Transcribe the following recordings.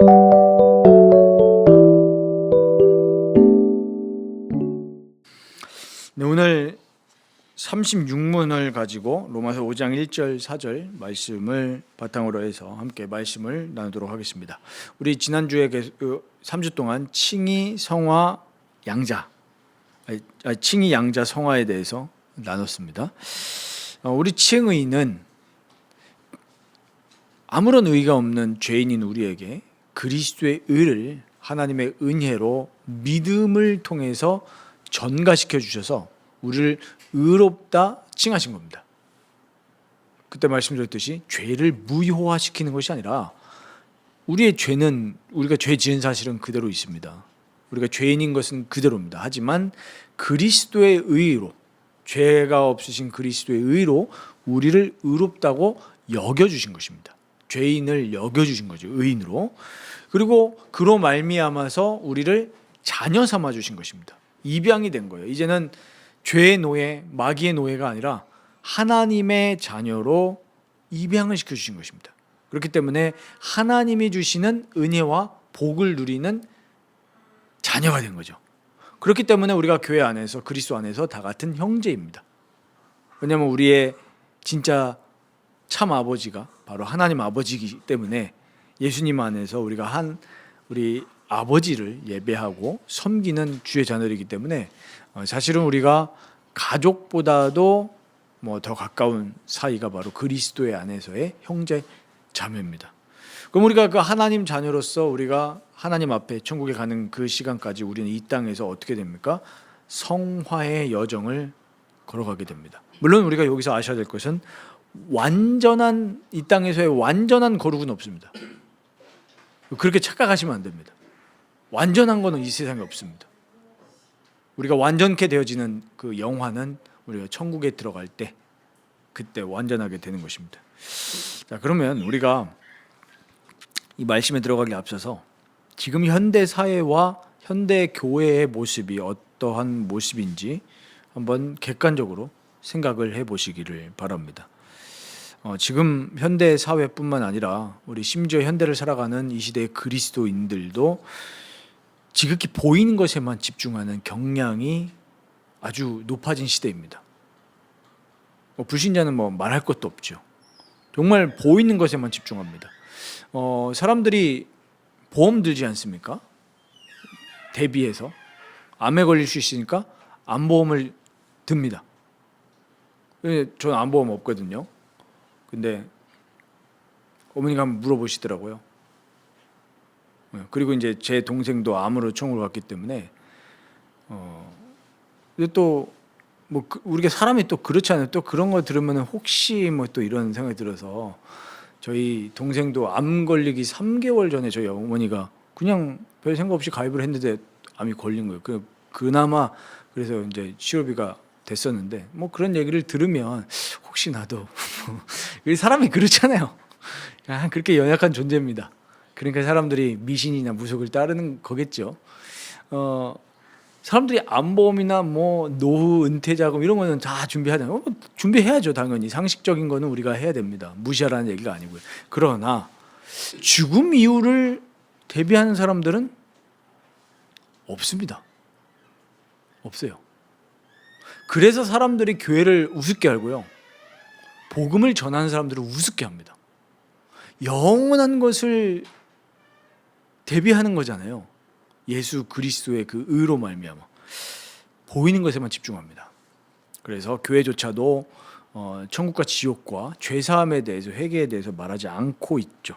네, 오늘 36문을 가지고 로마서 5장 1절 4절 말씀을 바탕으로 해서 함께 말씀을 나누도록 하겠습니다. 우리 지난주에 3주 동안 칭의, 성화, 양자, 칭의, 양자, 성화에 대해서 나눴습니다. 우리 칭의는 아무런 의의가 없는 죄인인 우리에게 그리스도의 의를 하나님의 은혜로 믿음을 통해서 전가시켜 주셔서 우리를 의롭다 칭하신 겁니다. 그때 말씀드렸듯이 죄를 무효화시키는 것이 아니라 우리의 죄는, 우리가 죄 지은 사실은 그대로 있습니다. 우리가 죄인인 것은 그대로입니다. 하지만 그리스도의 의로, 죄가 없으신 그리스도의 의로 우리를 의롭다고 여겨주신 것입니다. 죄인을 여겨주신 거죠, 의인으로. 그리고 그로 말미암아서 우리를 자녀 삼아 주신 것입니다. 입양이 된 거예요. 이제는 죄의 노예, 마귀의 노예가 아니라 하나님의 자녀로 입양을 시켜주신 것입니다. 그렇기 때문에 하나님이 주시는 은혜와 복을 누리는 자녀가 된 거죠. 그렇기 때문에 우리가 교회 안에서, 그리스도 안에서 다 같은 형제입니다. 왜냐하면 우리의 진짜 참 아버지가 바로 하나님 아버지이기 때문에 예수님 안에서 우리가 우리 아버지를 예배하고 섬기는 주의 자녀이기 때문에 사실은 우리가 가족보다도 더 가까운 사이가 바로 그리스도의 안에서의 형제 자매입니다. 그럼 우리가 그 하나님 자녀로서 우리가 하나님 앞에 천국에 가는 그 시간까지 우리는 이 땅에서 어떻게 됩니까? 성화의 여정을 걸어가게 됩니다. 물론 우리가 여기서 아셔야 될 것은 이 땅에서의 완전한 거룩은 없습니다. 그렇게 착각하시면 안 됩니다. 완전한 거는 이 세상에 없습니다. 우리가 완전케 되어지는 그 영화는 우리가 천국에 들어갈 때 그때 완전하게 되는 것입니다. 자, 그러면 우리가 이 말씀에 들어가기 앞서서 지금 현대 사회와 현대 교회의 모습이 어떠한 모습인지 한번 객관적으로 생각을 해보시기를 바랍니다. 지금 현대 사회뿐만 아니라 우리 심지어 현대를 살아가는 이 시대의 그리스도인들도 지극히 보이는 것에만 집중하는 경향이 아주 높아진 시대입니다. 불신자는 말할 것도 없죠. 정말 보이는 것에만 집중합니다. 사람들이 보험 들지 않습니까? 대비해서 암에 걸릴 수 있으니까 암보험을 듭니다. 저는 암보험 없거든요. 근데 어머니가 한번 물어보시더라고요. 그리고 이제 제 동생도 암으로 천국을 갔기 때문에 근데 또 우리가 사람이 또 그렇지 않아요. 또 그런 거 들으면 혹시 또 이런 생각이 들어서 저희 동생도 암 걸리기 3개월 전에 저희 어머니가 그냥 별 생각 없이 가입을 했는데 암이 걸린 거예요. 그나마 그래서 이제 치료비가 됐었는데 그런 얘기를 들으면 혹시 나도 사람이 그렇잖아요. 그렇게 연약한 존재입니다. 그러니까 사람들이 미신이나 무속을 따르는 거겠죠. 사람들이 암보험이나 노후 은퇴 자금 이런 거는 다 준비하잖아요. 준비해야죠, 당연히. 상식적인 거는 우리가 해야 됩니다. 무시하라는 얘기가 아니고요. 그러나 죽음 이후를 대비하는 사람들은 없습니다. 없어요. 그래서 사람들이 교회를 우습게 알고요, 복음을 전하는 사람들을 우습게 합니다. 영원한 것을 대비하는 거잖아요. 예수 그리스도의 그 의로 말미암아 보이는 것에만 집중합니다. 그래서 교회조차도 천국과 지옥과 죄사함에 대해서, 회개에 대해서 말하지 않고 있죠.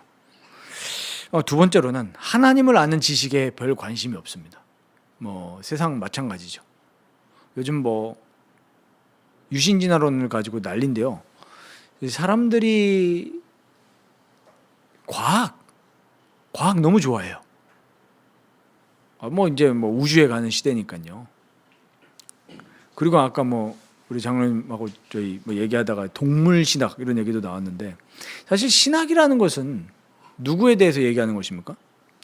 두 번째로는 하나님을 아는 지식에 별 관심이 없습니다. 세상 마찬가지죠. 요즘 유신진화론을 가지고 난리인데요. 사람들이 과학 너무 좋아해요. 이제 우주에 가는 시대니까요. 그리고 아까 우리 장로님하고 저희 얘기하다가 동물 신학 이런 얘기도 나왔는데, 사실 신학이라는 것은 누구에 대해서 얘기하는 것입니까?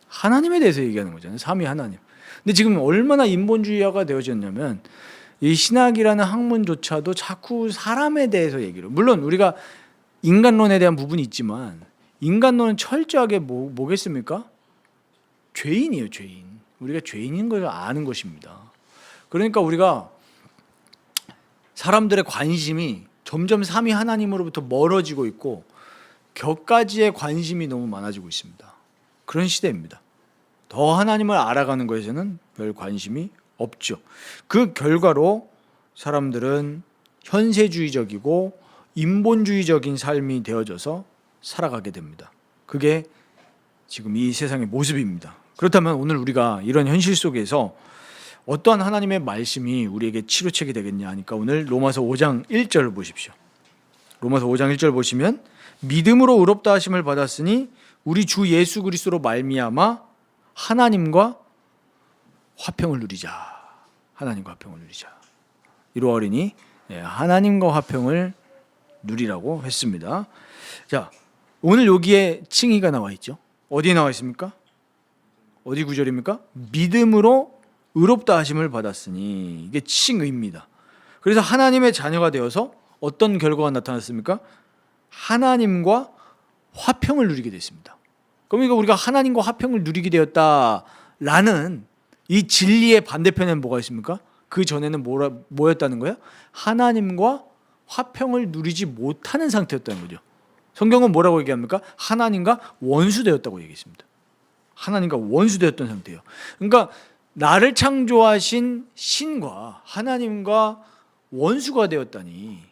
하나님에 대해서 얘기하는 거잖아요. 삼위 하나님. 근데 지금 얼마나 인본주의화가 되어졌냐면 이 신학이라는 학문조차도 자꾸 사람에 대해서 얘기를, 물론 우리가 인간론에 대한 부분이 있지만 인간론은 철저하게 뭐겠습니까? 죄인이에요, 죄인. 우리가 죄인인 걸 아는 것입니다. 그러니까 우리가 사람들의 관심이 점점 삼위 하나님으로부터 멀어지고 있고 격가지의 관심이 너무 많아지고 있습니다. 그런 시대입니다. 더 하나님을 알아가는 것에는 별 관심이 없죠. 그 결과로 사람들은 현세주의적이고 인본주의적인 삶이 되어져서 살아가게 됩니다. 그게 지금 이 세상의 모습입니다. 그렇다면 오늘 우리가 이런 현실 속에서 어떠한 하나님의 말씀이 우리에게 치료책이 되겠냐 하니까 오늘 로마서 5장 1절을 보십시오. 로마서 5장 1절 보시면 믿음으로 의롭다 하심을 받았으니 우리 주 예수 그리스도로 말미암아 하나님과 화평을 누리자. 하나님과 화평을 누리자. 이로 어린이 하나님과 화평을 누리라고 했습니다. 자, 오늘 여기에 칭의가 나와 있죠. 어디에 나와 있습니까? 어디 구절입니까? 믿음으로 의롭다 하심을 받았으니 이게 칭의입니다. 그래서 하나님의 자녀가 되어서 어떤 결과가 나타났습니까? 하나님과 화평을 누리게 됐습니다. 그러니까 우리가 하나님과 화평을 누리게 되었다라는 이 진리의 반대편에는 뭐가 있습니까? 그 전에는 뭐였다는 거야? 하나님과 화평을 누리지 못하는 상태였다는 거죠. 성경은 뭐라고 얘기합니까? 하나님과 원수되었다고 얘기했습니다. 하나님과 원수되었던 상태예요. 그러니까 나를 창조하신 신과 하나님과 원수가 되었다니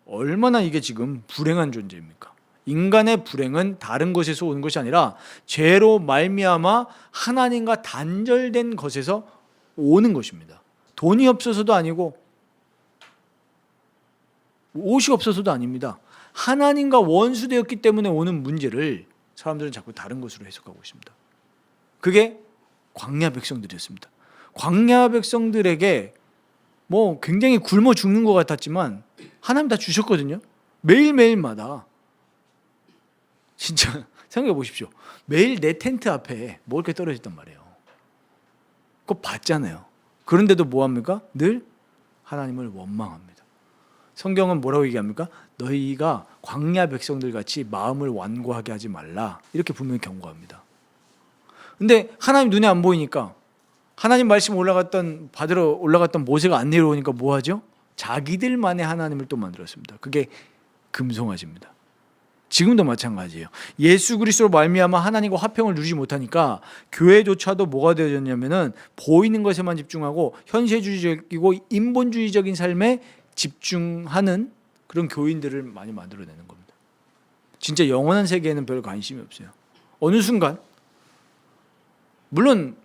얼마나 이게 지금 불행한 존재입니까? 인간의 불행은 다른 것에서 오는 것이 아니라 죄로 말미암아 하나님과 단절된 것에서 오는 것입니다. 돈이 없어서도 아니고 옷이 없어서도 아닙니다. 하나님과 원수되었기 때문에 오는 문제를 사람들은 자꾸 다른 것으로 해석하고 있습니다. 그게 광야 백성들이었습니다. 광야 백성들에게 뭐 굉장히 굶어 죽는 것 같았지만 하나님 다 주셨거든요. 매일매일마다 진짜 생각해 보십시오. 매일 내 텐트 앞에 먹을 게 떨어졌단 말이에요. 그거 봤잖아요. 그런데도 뭐합니까? 늘 하나님을 원망합니다. 성경은 뭐라고 얘기합니까? 너희가 광야 백성들 같이 마음을 완고하게 하지 말라. 이렇게 분명히 경고합니다. 근데 하나님 눈에 안 보이니까 하나님 말씀 받으러 올라갔던 모세가 안 내려오니까 뭐 하죠? 자기들만의 하나님을 또 만들었습니다. 그게 금송아지입니다. 지금도 마찬가지예요. 예수 그리스도로 말미암아 하나님과 화평을 누리지 못하니까 교회조차도 뭐가 되어졌냐면은 보이는 것에만 집중하고 현세주의적이고 인본주의적인 삶에 집중하는 그런 교인들을 많이 만들어내는 겁니다. 진짜 영원한 세계에는 별 관심이 없어요. 어느 순간 물론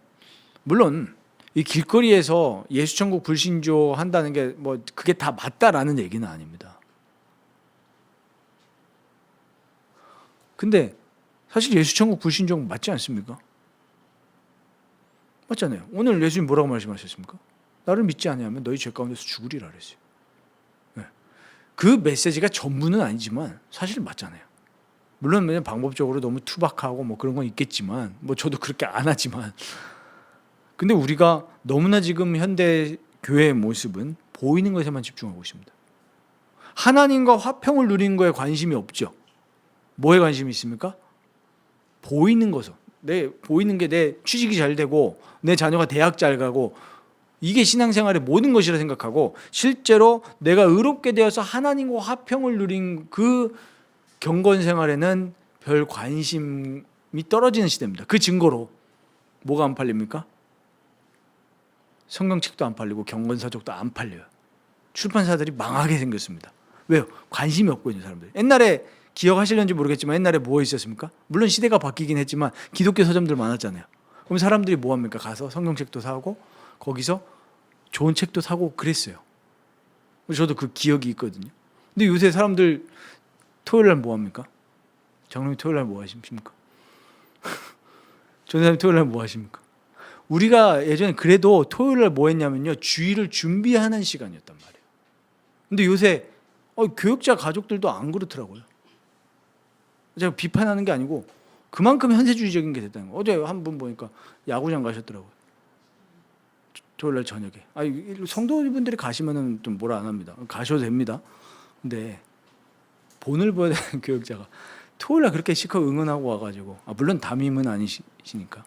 이 길거리에서 예수천국 불신조 한다는 게 뭐 그게 다 맞다라는 얘기는 아닙니다. 근데 사실 예수천국 불신조 맞지 않습니까? 맞잖아요. 오늘 예수님 뭐라고 말씀하셨습니까? 나를 믿지 아니하면 너희 죄 가운데서 죽으리라 그랬어요. 네. 그 메시지가 전부는 아니지만 사실 맞잖아요. 물론 방법적으로 너무 투박하고 뭐 그런 건 있겠지만 뭐 저도 그렇게 안 하지만 근데 우리가 너무나 지금 현대 교회의 모습은 보이는 것에만 집중하고 있습니다. 하나님과 화평을 누리는 거에 관심이 없죠. 뭐에 관심이 있습니까? 보이는 것에. 보이는 게 내 취직이 잘 되고 내 자녀가 대학 잘 가고 이게 신앙생활의 모든 것이라 생각하고 실제로 내가 의롭게 되어서 하나님과 화평을 누린 그 경건 생활에는 별 관심이 떨어지는 시대입니다. 그 증거로 뭐가 안 팔립니까? 성경책도 안 팔리고 경건서적도 안 팔려요. 출판사들이 망하게 생겼습니다. 왜요? 관심이 없고 있는 사람들. 옛날에 기억하실는지 모르겠지만 옛날에 뭐 있었습니까? 물론 시대가 바뀌긴 했지만 기독교 서점들 많았잖아요. 그럼 사람들이 뭐 합니까? 가서 성경책도 사고 거기서 좋은 책도 사고 그랬어요. 저도 그 기억이 있거든요. 근데 요새 사람들 토요일 날 뭐 합니까? 장로님 토요일 날 뭐 하십니까? 전사님 토요일 날 뭐 하십니까? 우리가 예전에 그래도 토요일 날 뭐 했냐면요. 주일을 준비하는 시간이었단 말이에요. 근데 요새 교육자 가족들도 안 그렇더라고요. 제가 비판하는 게 아니고 그만큼 현세주의적인 게 됐다는 거예요. 어제 한 분 보니까 야구장 가셨더라고요. 토요일 날 저녁에. 성도분들이 가시면은 좀 뭐라 안 합니다. 가셔도 됩니다. 근데 본을 보여야 되는 교육자가 토요일 날 그렇게 시커 응원하고 와가지고 물론 담임은 아니시니까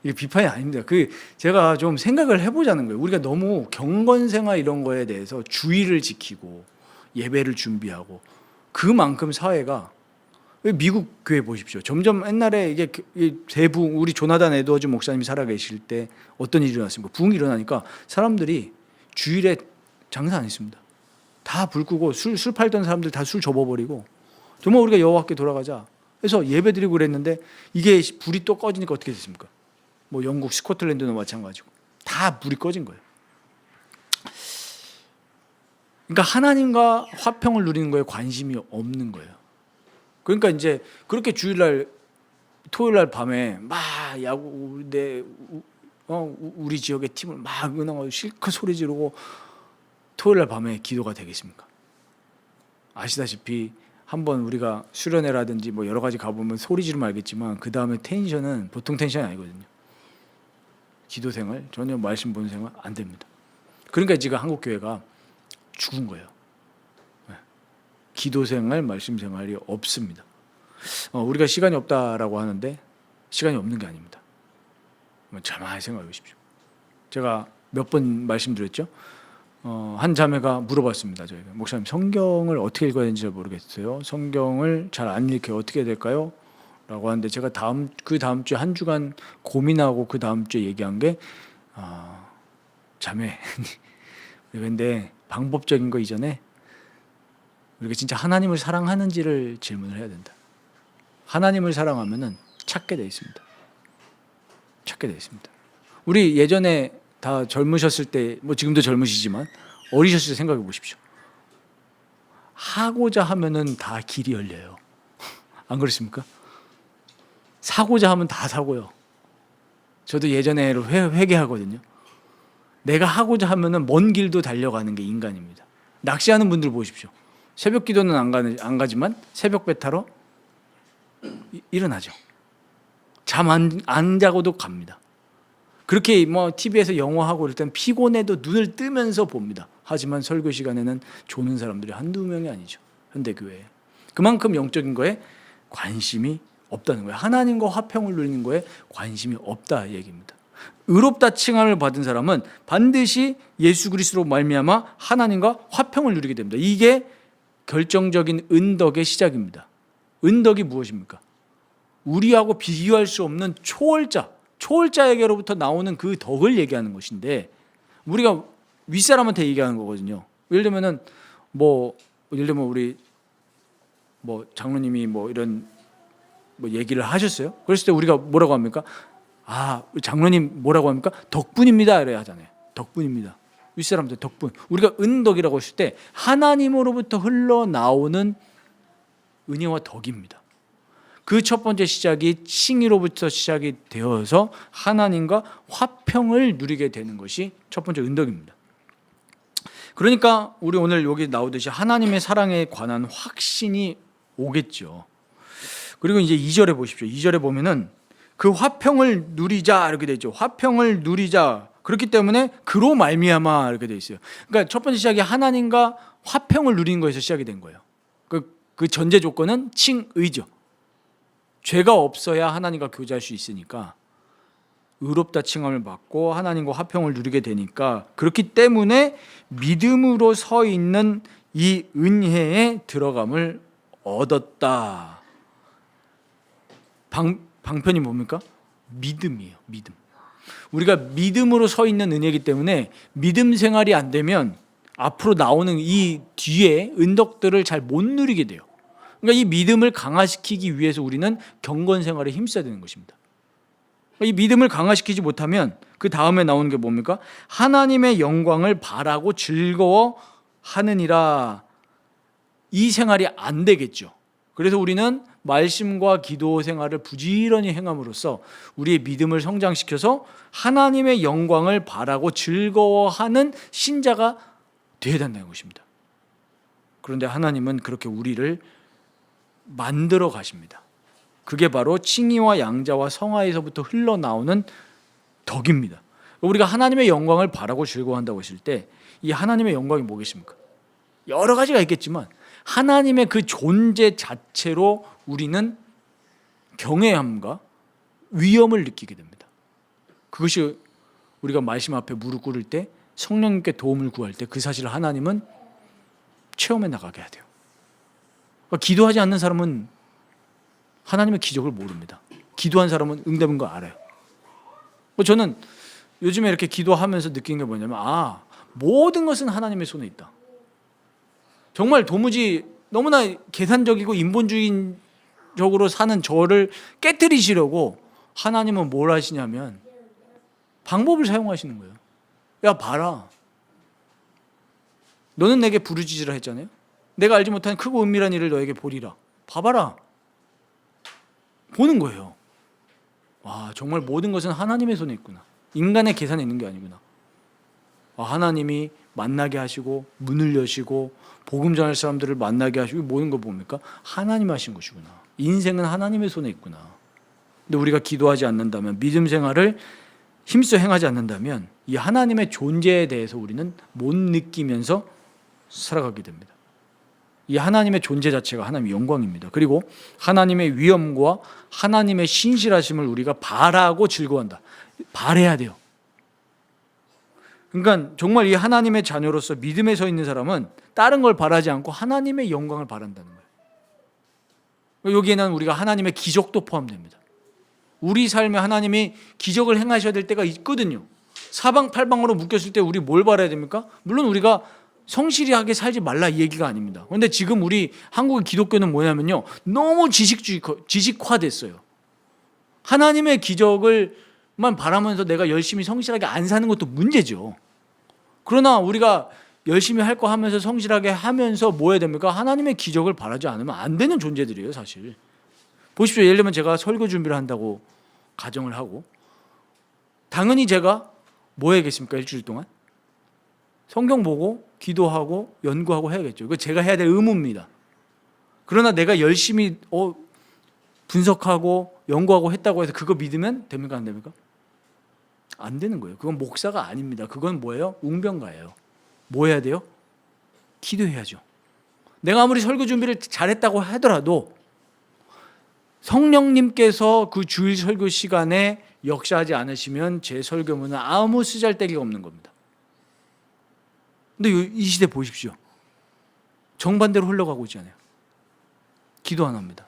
이게 비판이 아닙니다. 제가 좀 생각을 해보자는 거예요. 우리가 너무 경건생활 이런 거에 대해서 주의를 지키고 예배를 준비하고 그만큼 사회가 미국 교회 보십시오. 점점 옛날에 이게 대부흥 우리 조나단 에드워즈 목사님이 살아계실 때 어떤 일이 일어났습니까? 부흥이 일어나니까 사람들이 주일에 장사 안 했습니다. 다 불 끄고 술 팔던 사람들 다 술 접어버리고 정말 우리가 여호와께 돌아가자 해서 예배드리고 그랬는데 이게 불이 또 꺼지니까 어떻게 됐습니까? 뭐 영국 스코틀랜드도 마찬가지고 다 불이 꺼진 거예요. 그러니까 하나님과 화평을 누리는 거에 관심이 없는 거예요. 그러니까 이제 그렇게 주일날 토요일날 밤에 막 야구 우리 지역의 팀을 막 응원하고 실컷 소리 지르고 토요일날 밤에 기도가 되겠습니까? 아시다시피 한번 우리가 수련회라든지 뭐 여러 가지 가보면 소리 지르면 알겠지만 그 다음에 텐션은 보통 텐션이 아니거든요. 기도 생활 전혀 말씀 보는 생활 안 됩니다. 그러니까 지금 한국 교회가 죽은 거예요. 기도 생활, 말씀 생활이 없습니다. 우리가 시간이 없다라고 하는데 시간이 없는 게 아닙니다. 잘 많이 생각해 보십시오. 제가 몇 번 말씀드렸죠. 한 자매가 물어봤습니다. 저희가 목사님 성경을 어떻게 읽어야 되는지 잘 모르겠어요. 성경을 잘 안 읽혀요. 어떻게 해야 될까요? 라고 하는데 제가 그 다음 주에 한 주간 고민하고 그 다음 주에 얘기한 게 자매 근데 방법적인 거 이전에 우리가 진짜 하나님을 사랑하는지를 질문을 해야 된다. 하나님을 사랑하면은 찾게 돼 있습니다. 찾게 돼 있습니다. 우리 예전에 다 젊으셨을 때, 뭐 지금도 젊으시지만 어리셨을 때 생각해 보십시오. 하고자 하면은 다 길이 열려요. 안 그렇습니까? 사고자 하면 다 사고요. 저도 예전에 회개하거든요. 내가 하고자 하면은 먼 길도 달려가는 게 인간입니다. 낚시하는 분들 보십시오. 새벽 기도는 안 가지만 새벽 배 타러 일어나죠. 잠 안 자고도 갑니다. 그렇게 뭐 TV에서 영화하고 그럴 땐 피곤해도 눈을 뜨면서 봅니다. 하지만 설교 시간에는 조는 사람들이 한두 명이 아니죠. 현대교회에. 그만큼 영적인 거에 관심이 없다는 거예요. 하나님과 화평을 누리는 거에 관심이 없다 얘기입니다. 의롭다 칭함을 받은 사람은 반드시 예수 그리스도로 말미암아 하나님과 화평을 누리게 됩니다. 이게 결정적인 은덕의 시작입니다. 은덕이 무엇입니까? 우리하고 비교할 수 없는 초월자에게로부터 나오는 그 덕을 얘기하는 것인데 우리가 윗사람한테 얘기하는 거거든요. 예를 들면 우리 장로님이 이런 얘기를 하셨어요. 그랬을 때 우리가 뭐라고 합니까? 장로님 뭐라고 합니까? 덕분입니다. 이래야 하잖아요. 덕분입니다. 윗사람들 덕분. 우리가 은덕이라고 했을 때 하나님으로부터 흘러나오는 은혜와 덕입니다. 그 첫 번째 시작이 칭의로부터 시작이 되어서 하나님과 화평을 누리게 되는 것이 첫 번째 은덕입니다. 그러니까 우리 오늘 여기 나오듯이 하나님의 사랑에 관한 확신이 오겠죠. 그리고 이제 2절에 보십시오. 2절에 보면은 그 화평을 누리자 이렇게 돼 있죠. 화평을 누리자. 그렇기 때문에 그로 말미암아 이렇게 돼 있어요. 그러니까 첫 번째 시작이 하나님과 화평을 누리는 거에서 시작이 된 거예요. 그 전제 조건은 칭의죠. 죄가 없어야 하나님과 교제할 수 있으니까 의롭다 칭함을 받고 하나님과 화평을 누리게 되니까 그렇기 때문에 믿음으로 서 있는 이 은혜에 들어감을 얻었다. 방편이 뭡니까? 믿음이에요. 믿음. 우리가 믿음으로 서 있는 은혜이기 때문에 믿음 생활이 안 되면 앞으로 나오는 이 뒤에 은덕들을 잘 못 누리게 돼요. 그러니까 이 믿음을 강화시키기 위해서 우리는 경건 생활에 힘써야 되는 것입니다. 이 믿음을 강화시키지 못하면 그 다음에 나오는 게 뭡니까? 하나님의 영광을 바라고 즐거워하느니라. 이 생활이 안 되겠죠. 그래서 우리는 말씀과 기도 생활을 부지런히 행함으로써 우리의 믿음을 성장시켜서 하나님의 영광을 바라고 즐거워하는 신자가 되어야 된다는 것입니다. 그런데 하나님은 그렇게 우리를 만들어 가십니다. 그게 바로 칭의와 양자와 성화에서부터 흘러나오는 덕입니다. 우리가 하나님의 영광을 바라고 즐거워한다고 했을 때 이 하나님의 영광이 뭐겠습니까? 여러 가지가 있겠지만 하나님의 그 존재 자체로 우리는 경외함과 위엄을 느끼게 됩니다. 그것이 우리가 말씀 앞에 무릎 꿇을 때, 성령님께 도움을 구할 때 그 사실을 하나님은 체험해 나가게 해야 돼요. 그러니까 기도하지 않는 사람은 하나님의 기적을 모릅니다. 기도한 사람은 응답인 거 알아요. 저는 요즘에 이렇게 기도하면서 느낀 게 뭐냐면, 모든 것은 하나님의 손에 있다. 정말 도무지 너무나 계산적이고 인본주의적으로 사는 저를 깨트리시려고 하나님은 뭘 하시냐면 방법을 사용하시는 거예요. 야, 봐라. 너는 내게 부르짖으라 했잖아요. 내가 알지 못하는 크고 은밀한 일을 너에게 보리라. 봐봐라. 보는 거예요. 와, 정말 모든 것은 하나님의 손에 있구나. 인간의 계산에 있는 게 아니구나. 하나님이 만나게 하시고 문을 여시고 복음 전할 사람들을 만나게 하시고 모든 거 뭡니까? 하나님 하신 것이구나. 인생은 하나님의 손에 있구나. 근데 우리가 기도하지 않는다면, 믿음 생활을 힘써 행하지 않는다면 이 하나님의 존재에 대해서 우리는 못 느끼면서 살아가게 됩니다. 이 하나님의 존재 자체가 하나님의 영광입니다. 그리고 하나님의 위엄과 하나님의 신실하심을 우리가 바라고 즐거워한다. 바라야 돼요. 그러니까 정말 이 하나님의 자녀로서 믿음에 서 있는 사람은 다른 걸 바라지 않고 하나님의 영광을 바란다는 거예요. 여기에는 우리가 하나님의 기적도 포함됩니다. 우리 삶에 하나님이 기적을 행하셔야 될 때가 있거든요. 사방팔방으로 묶였을 때 우리 뭘 바라야 됩니까? 물론 우리가 성실하게 살지 말라 이 얘기가 아닙니다. 그런데 지금 우리 한국의 기독교는 뭐냐면요, 너무 지식화됐어요. 하나님의 기적을만 바라면서 내가 열심히 성실하게 안 사는 것도 문제죠. 그러나 우리가 열심히 할 거 하면서 성실하게 하면서 뭐 해야 됩니까? 하나님의 기적을 바라지 않으면 안 되는 존재들이에요, 사실. 보십시오. 예를 들면 제가 설교 준비를 한다고 가정을 하고, 당연히 제가 뭐 해야겠습니까? 일주일 동안 성경 보고 기도하고 연구하고 해야겠죠. 이거 제가 해야 될 의무입니다. 그러나 내가 열심히 분석하고 연구하고 했다고 해서 그거 믿으면 됩니까? 안 됩니까? 안 되는 거예요. 그건 목사가 아닙니다. 그건 뭐예요? 웅변가예요. 뭐 해야 돼요? 기도해야죠. 내가 아무리 설교 준비를 잘했다고 하더라도 성령님께서 그 주일 설교 시간에 역사하지 않으시면 제 설교문은 아무 쓰잘데기가 없는 겁니다. 근데 이 시대 보십시오. 정반대로 흘러가고 있잖아요. 기도 안 합니다.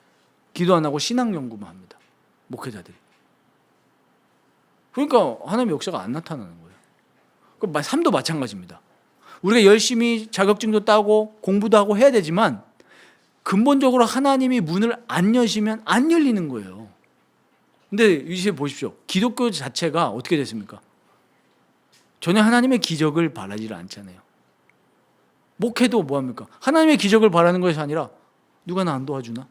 기도 안 하고 신앙 연구만 합니다. 목회자들이. 그러니까 하나님의 역사가 안 나타나는 거예요. 삶도 마찬가지입니다. 우리가 열심히 자격증도 따고 공부도 하고 해야 되지만 근본적으로 하나님이 문을 안 여시면 안 열리는 거예요. 근데 이제 보십시오. 기독교 자체가 어떻게 됐습니까? 전혀 하나님의 기적을 바라지를 않잖아요. 목회도 뭐합니까? 하나님의 기적을 바라는 것이 아니라 누가 나 안 도와주나?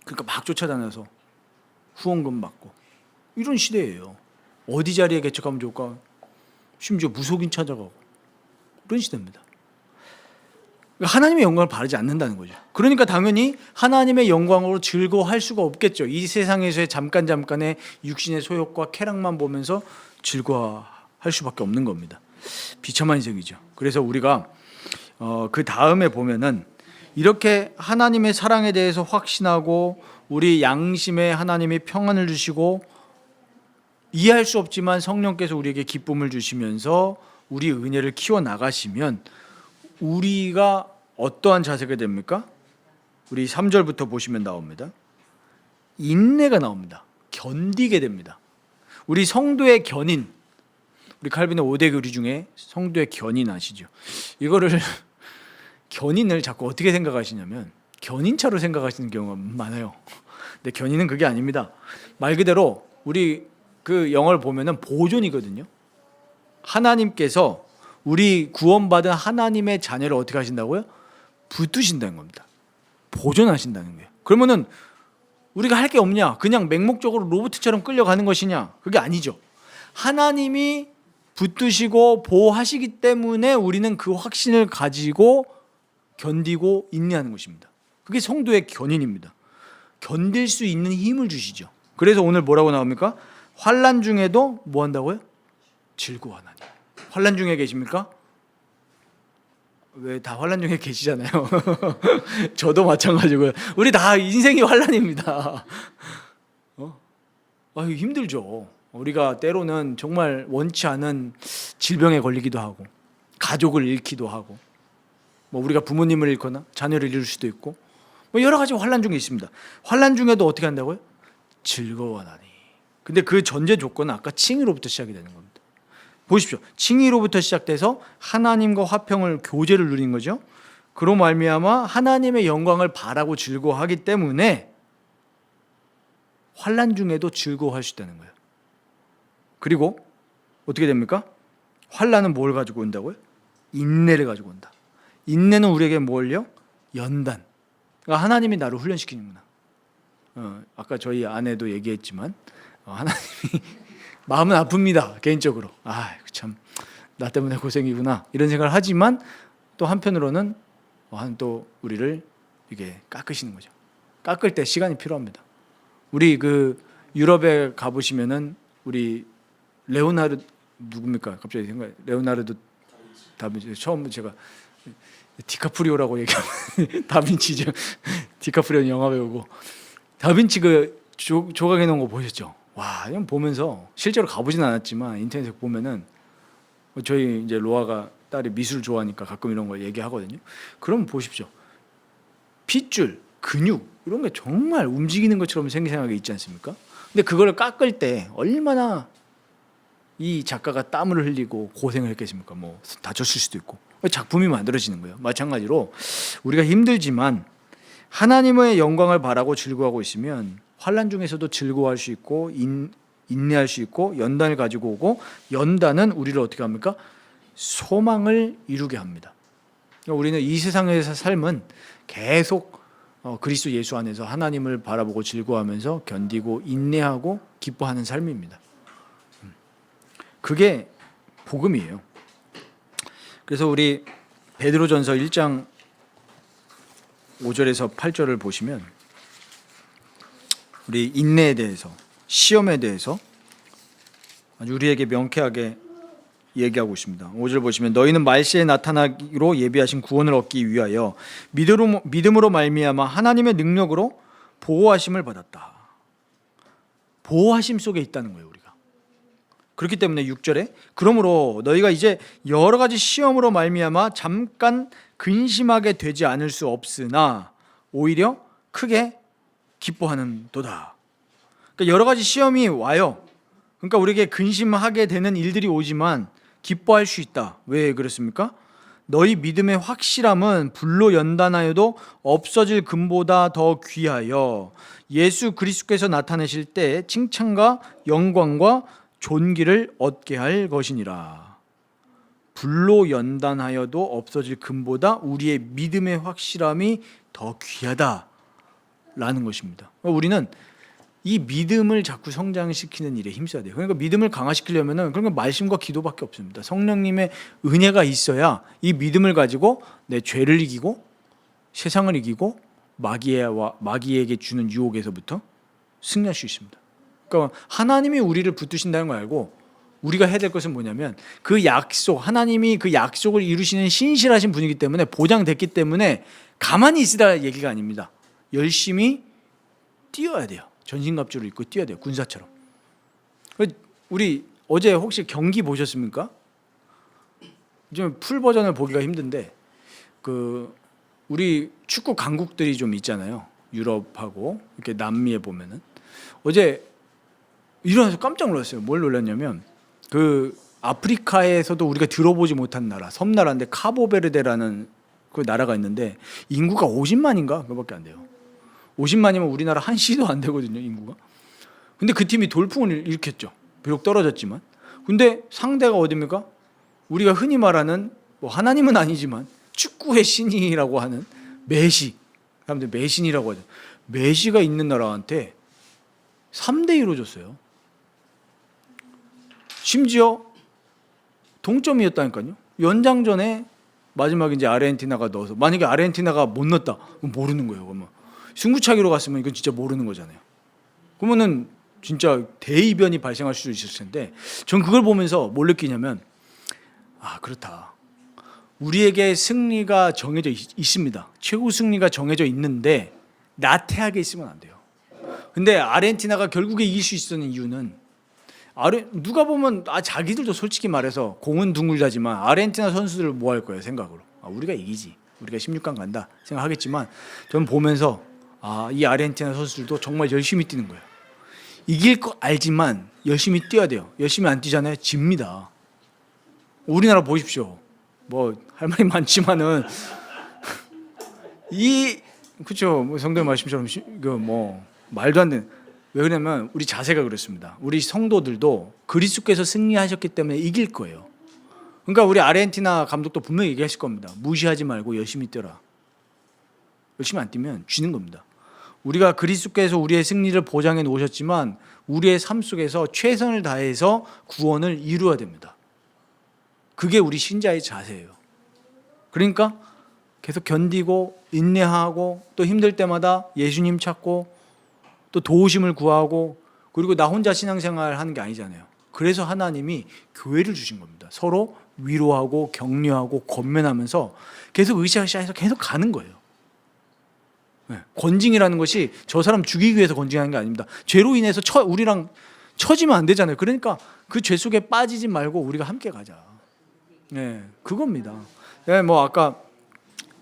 그러니까 막 쫓아다녀서 후원금 받고 이런 시대예요. 어디 자리에 개척하면 좋을까? 심지어 무속인 찾아가고 이런 시대입니다. 하나님의 영광을 바라지 않는다는 거죠. 그러니까 당연히 하나님의 영광으로 즐거워할 수가 없겠죠. 이 세상에서의 잠깐의 육신의 소욕과 쾌락만 보면서 즐거워할 수밖에 없는 겁니다. 비참한 인생이죠. 그래서 우리가 그 다음에 보면은 이렇게 하나님의 사랑에 대해서 확신하고 우리 양심에 하나님이 평안을 주시고 이해할 수 없지만 성령께서 우리에게 기쁨을 주시면서 우리 은혜를 키워나가시면 우리가 어떠한 자세가 됩니까? 우리 3절부터 보시면 나옵니다. 인내가 나옵니다. 견디게 됩니다. 우리 성도의 견인, 우리 칼빈의 5대 교리 중에 성도의 견인 아시죠? 이거를 견인을 자꾸 어떻게 생각하시냐면 견인차로 생각하시는 경우가 많아요. 근데 견인은 그게 아닙니다. 말 그대로 우리 그 영어를 보면은 보존이거든요. 하나님께서 우리 구원받은 하나님의 자녀를 어떻게 하신다고요? 붙드신다는 겁니다. 보존하신다는 거예요. 그러면은 우리가 할 게 없냐? 그냥 맹목적으로 로봇처럼 끌려가는 것이냐? 그게 아니죠. 하나님이 붙드시고 보호하시기 때문에 우리는 그 확신을 가지고 견디고 인내하는 것입니다. 그게 성도의 견인입니다. 견딜 수 있는 힘을 주시죠. 그래서 오늘 뭐라고 나옵니까? 환난 중에도 뭐 한다고요? 즐거워하나니. 환난 중에 계십니까? 왜 다 환난 중에 계시잖아요. 저도 마찬가지고요. 우리 다 인생이 환난입니다. 힘들죠. 우리가 때로는 정말 원치 않은 질병에 걸리기도 하고 가족을 잃기도 하고 뭐 우리가 부모님을 잃거나 자녀를 잃을 수도 있고 뭐 여러 가지 환난 중에 있습니다. 환난 중에도 어떻게 한다고요? 즐거워하나니. 근데 그 전제 조건은 아까 칭의로부터 시작이 되는 겁니다. 보십시오. 칭의로부터 시작돼서 하나님과 화평을 교제를 누린 거죠. 그로 말미암아 하나님의 영광을 바라고 즐거워하기 때문에 환난 중에도 즐거워할 수 있다는 거예요. 그리고 어떻게 됩니까? 환난은 뭘 가지고 온다고요? 인내를 가지고 온다. 인내는 우리에게 뭘요? 연단. 그러니까 하나님이 나를 훈련시키는구나. 아까 저희 아내도 얘기했지만 하나님이 마음은 아픕니다. 개인적으로. 참 나 때문에 고생이구나 이런 생각을 하지만 또 한편으로는 또 우리를 이게 깎으시는 거죠. 깎을 때 시간이 필요합니다. 우리 그 유럽에 가보시면은 우리 레오나르도 누굽니까? 갑자기 생각. 레오나르도 다빈치. 처음 제가 디카프리오라고 얘기하면 다빈치죠. 디카프리오는 영화 배우고 다빈치 그 조각해 놓은 거 보셨죠? 와, 이건 보면서 실제로 가보진 않았지만 인터넷에 보면은 저희 이제 로아가 딸이 미술 좋아하니까 가끔 이런 거 얘기하거든요. 그럼 보십시오. 핏줄, 근육 이런 게 정말 움직이는 것처럼 생각이 있지 않습니까? 근데 그걸 깎을 때 얼마나 이 작가가 땀을 흘리고 고생을 했겠습니까? 뭐 다쳤을 수도 있고 작품이 만들어지는 거예요. 마찬가지로 우리가 힘들지만 하나님의 영광을 바라고 즐거워하고 있으면 환난 중에서도 즐거워할 수 있고 인내할 수 있고 연단을 가지고 오고 연단은 우리를 어떻게 합니까? 소망을 이루게 합니다. 우리는 이 세상에서 삶은 계속 그리스도 예수 안에서 하나님을 바라보고 즐거워하면서 견디고 인내하고 기뻐하는 삶입니다. 그게 복음이에요. 그래서 우리 베드로전서 1장 5절에서 8절을 보시면 우리 인내에 대해서 시험에 대해서 아주 우리에게 명쾌하게 얘기하고 있습니다. 5절 보시면 너희는 말세에 나타나기로 예비하신 구원을 얻기 위하여 믿음으로 말미암아 하나님의 능력으로 보호하심을 받았다. 보호하심 속에 있다는 거예요, 우리가. 그렇기 때문에 6절에 그러므로 너희가 이제 여러 가지 시험으로 말미암아 잠깐 근심하게 되지 않을 수 없으나 오히려 크게 기뻐하는도다. 그러니까 여러 가지 시험이 와요. 그러니까 우리에게 근심하게 되는 일들이 오지만 기뻐할 수 있다. 왜 그렇습니까? 너희 믿음의 확실함은 불로 연단하여도 없어질 금보다 더 귀하여 예수 그리스도께서 나타내실 때 칭찬과 영광과 존귀를 얻게 할 것이니라. 불로 연단하여도 없어질 금보다 우리의 믿음의 확실함이 더 귀하다라는 것입니다. 우리는 이 믿음을 자꾸 성장시키는 일에 힘써야 돼요. 그러니까 믿음을 강화시키려면은 그러니까 말씀과 기도밖에 없습니다. 성령님의 은혜가 있어야 이 믿음을 가지고 내 죄를 이기고 세상을 이기고 마귀에게 주는 유혹에서부터 승리할 수 있습니다. 그러니까 하나님이 우리를 붙드신다는 걸 알고 우리가 해야 될 것은 뭐냐면 그 약속, 하나님이 그 약속을 이루시는 신실하신 분이기 때문에 보장됐기 때문에 가만히 있으라 얘기가 아닙니다. 열심히 뛰어야 돼요. 전신갑주를 입고 뛰어야 돼요. 군사처럼. 우리 어제 혹시 경기 보셨습니까? 좀 풀 버전을 보기가 힘든데 그 우리 축구 강국들이 좀 있잖아요. 유럽하고 이렇게 남미에 보면은 어제 일어나서 깜짝 놀랐어요. 뭘 놀랐냐면 그 아프리카에서도 우리가 들어보지 못한 나라, 섬나라인데 카보베르데라는 그 나라가 있는데 인구가 50만인가 그밖에 안 돼요. 50만이면 우리나라 한 시도 안 되거든요, 인구가. 근데 그 팀이 돌풍을 일으켰죠. 비록 떨어졌지만. 근데 상대가 어디입니까? 우리가 흔히 말하는 뭐 하나님은 아니지만 축구의 신이라고 하는 메시. 사람들 메신이라고 하죠. 메시가 있는 나라한테 3대2로 졌어요. 심지어 동점이었다니까요. 연장전에 마지막에 이제 아르헨티나가 넣어서 만약에 아르헨티나가 못 넣었다. 그럼 모르는 거예요. 그러면 승부차기로 갔으면 이건 진짜 모르는 거잖아요. 그러면은 진짜 대이변이 발생할 수도 있을 텐데 전 그걸 보면서 뭘 느끼냐면 그렇다. 우리에게 승리가 정해져 있습니다. 최고 승리가 정해져 있는데 나태하게 있으면 안 돼요. 근데 아르헨티나가 결국에 이길 수 있었던 이유는 누가 보면 자기들도 솔직히 말해서 공은 둥글다지만 아르헨티나 선수들 뭐 할 거예요 생각으로. 우리가 이기지, 우리가 16강 간다 생각하겠지만 저는 보면서 이 아르헨티나 선수들도 정말 열심히 뛰는 거예요. 이길 거 알지만 열심히 뛰어야 돼요. 열심히 안 뛰잖아요, 집니다. 우리나라 보십시오. 뭐 할 말이 많지만은 그렇죠. 뭐 성도님 말씀처럼 뭐 말도 안 되는. 왜 그러냐면 우리 자세가 그렇습니다. 우리 성도들도 그리스도께서 승리하셨기 때문에 이길 거예요. 그러니까 우리 아르헨티나 감독도 분명히 얘기하실 겁니다. 무시하지 말고 열심히 뛰어라. 열심히 안 뛰면 지는 겁니다. 우리가 그리스도께서 우리의 승리를 보장해 놓으셨지만 우리의 삶 속에서 최선을 다해서 구원을 이루어야 됩니다. 그게 우리 신자의 자세예요. 그러니까 계속 견디고 인내하고 또 힘들 때마다 예수님 찾고 또 도우심을 구하고, 그리고 나 혼자 신앙생활 하는 게 아니잖아요. 그래서 하나님이 교회를 주신 겁니다. 서로 위로하고 격려하고 권면하면서 계속 으쌰으쌰해서 계속 가는 거예요. 권징이라는 것이 저 사람 죽이기 위해서 권징하는 게 아닙니다. 죄로 인해서 우리랑 처지면 안 되잖아요. 그러니까 그 죄 속에 빠지지 말고 우리가 함께 가자. 그겁니다. 뭐 아까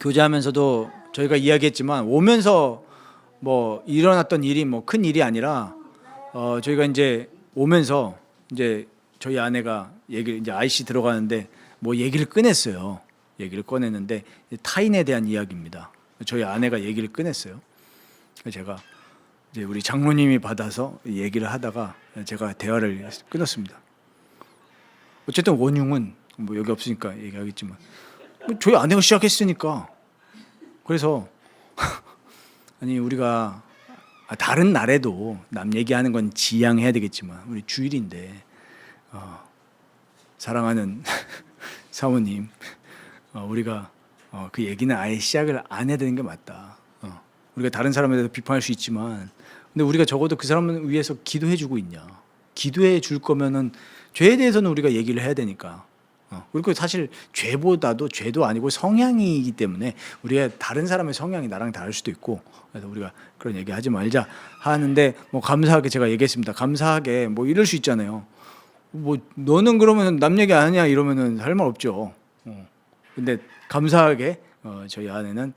교제하면서도 저희가 이야기했지만 오면서 뭐 일어났던 일이 뭐 큰 일이 아니라 저희가 이제 오면서 이제 저희 아내가 이제 IC 들어가는데 뭐 얘기를 꺼냈어요. 얘기를 꺼냈는데 타인에 대한 이야기입니다. 저희 아내가 얘기를 꺼냈어요. 제가 이제 우리 장로님이 받아서 얘기를 하다가 제가 대화를 끊었습니다. 어쨌든 원흉은 뭐 여기 없으니까 얘기하겠지만 저희 아내가 시작했으니까. 그래서 아니 우리가 다른 날에도 남 얘기하는 건 지양해야 되겠지만 우리 주일인데 사랑하는 사모님, 우리가 그 얘기는 아예 시작을 안 해야 되는 게 맞다. 우리가 다른 사람에 대해서 비판할 수 있지만 근데 우리가 적어도 그 사람을 위해서 기도해 주고 있냐. 기도해 줄 거면은 죄에 대해서는 우리가 얘기를 해야 되니까. 그리고 사실 죄보다도 죄도 아니고 성향이기 때문에 우리가 다른 사람의 성향이 나랑 다를 수도 있고, 그래서 우리가 그런 얘기 하지 말자 하는데 뭐 감사하게 제가 얘기했습니다. 감사하게 뭐 이럴 수 있잖아요. 뭐 너는 그러면 남 얘기 아니냐 이러면은 할 말 없죠. 근데 감사하게 저희 아내는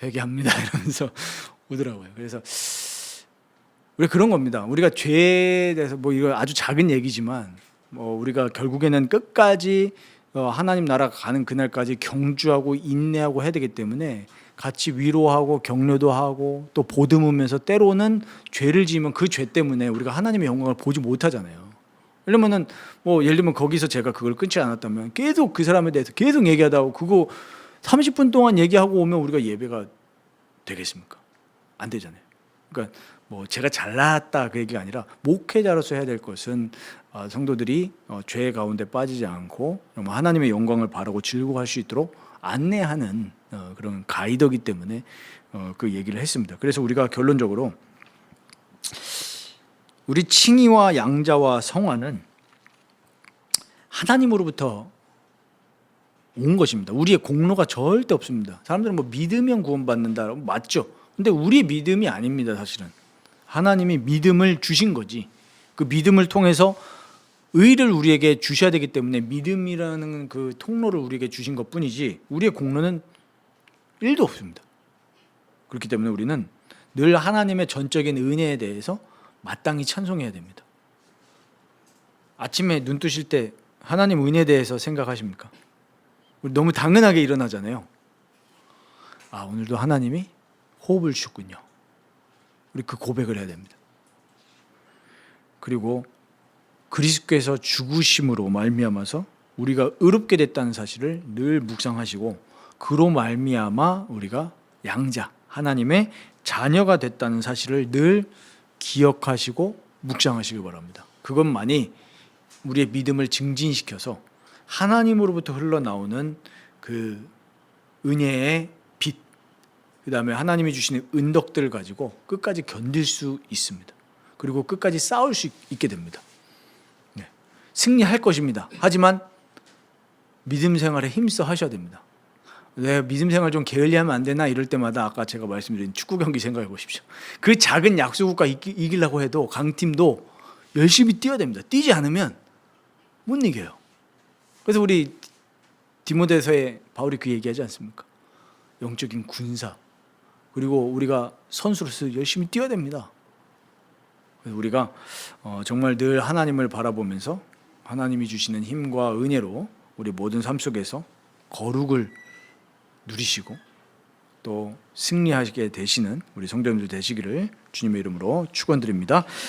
회개합니다 이러면서 오더라고요. 그래서 우리 그런 겁니다. 우리가 죄에 대해서 뭐 이거 아주 작은 얘기지만 뭐 우리가 결국에는 끝까지 하나님 나라 가는 그날까지 경주하고 인내하고 해야 되기 때문에 같이 위로하고 격려도 하고 또 보듬으면서 때로는 죄를 지으면 그 죄 때문에 우리가 하나님의 영광을 보지 못하잖아요. 이러면은 뭐 예를 들면 거기서 제가 그걸 끊지 않았다면 계속 그 사람에 대해서 계속 얘기하다 그거 30분 동안 얘기하고 오면 우리가 예배가 되겠습니까? 안 되잖아요. 그러니까 뭐 제가 잘났다 그 얘기가 아니라 목회자로서 해야 될 것은 성도들이 죄 가운데 빠지지 않고 하나님의 영광을 바라고 즐거워할 수 있도록 안내하는 그런 가이드이기 때문에 그 얘기를 했습니다. 그래서 우리가 결론적으로 우리 칭의와 양자와 성화는 하나님으로부터 온 것입니다. 우리의 공로가 절대 없습니다. 사람들은 뭐 믿으면 구원받는다 맞죠? 근데 우리 믿음이 아닙니다. 사실은 하나님이 믿음을 주신 거지. 그 믿음을 통해서 의를 우리에게 주셔야 되기 때문에 믿음이라는 그 통로를 우리에게 주신 것뿐이지 우리의 공로는 1도 없습니다. 그렇기 때문에 우리는 늘 하나님의 전적인 은혜에 대해서 마땅히 찬송해야 됩니다. 아침에 눈 뜨실 때 하나님 은혜에 대해서 생각하십니까? 우리 너무 당연하게 일어나잖아요. 오늘도 하나님이 호흡을 주셨군요. 우리 그 고백을 해야 됩니다. 그리고 그리스도께서 죽으심으로 말미암아서 우리가 의롭게 됐다는 사실을 늘 묵상하시고 그로 말미암아 우리가 양자 하나님의 자녀가 됐다는 사실을 늘 기억하시고 묵상하시기 바랍니다. 그것만이 우리의 믿음을 증진시켜서 하나님으로부터 흘러나오는 그 은혜의 빛, 그 다음에 하나님이 주시는 은덕들을 가지고 끝까지 견딜 수 있습니다. 그리고 끝까지 싸울 수 있게 됩니다. 승리할 것입니다. 하지만 믿음 생활에 힘써 하셔야 됩니다. 내 믿음 생활 좀 게을리하면 안 되나 이럴 때마다 아까 제가 말씀드린 축구 경기 생각해 보십시오. 그 작은 약소국가 이기려고 해도 강팀도 열심히 뛰어야 됩니다. 뛰지 않으면 못 이겨요. 그래서 우리 디모데서에 바울이 그 얘기하지 않습니까? 영적인 군사, 그리고 우리가 선수로서 열심히 뛰어야 됩니다. 그래서 우리가 정말 늘 하나님을 바라보면서 하나님이 주시는 힘과 은혜로 우리 모든 삶 속에서 거룩을 누리시고 또 승리하시게 되시는 우리 성도님들 되시기를 주님의 이름으로 축원드립니다.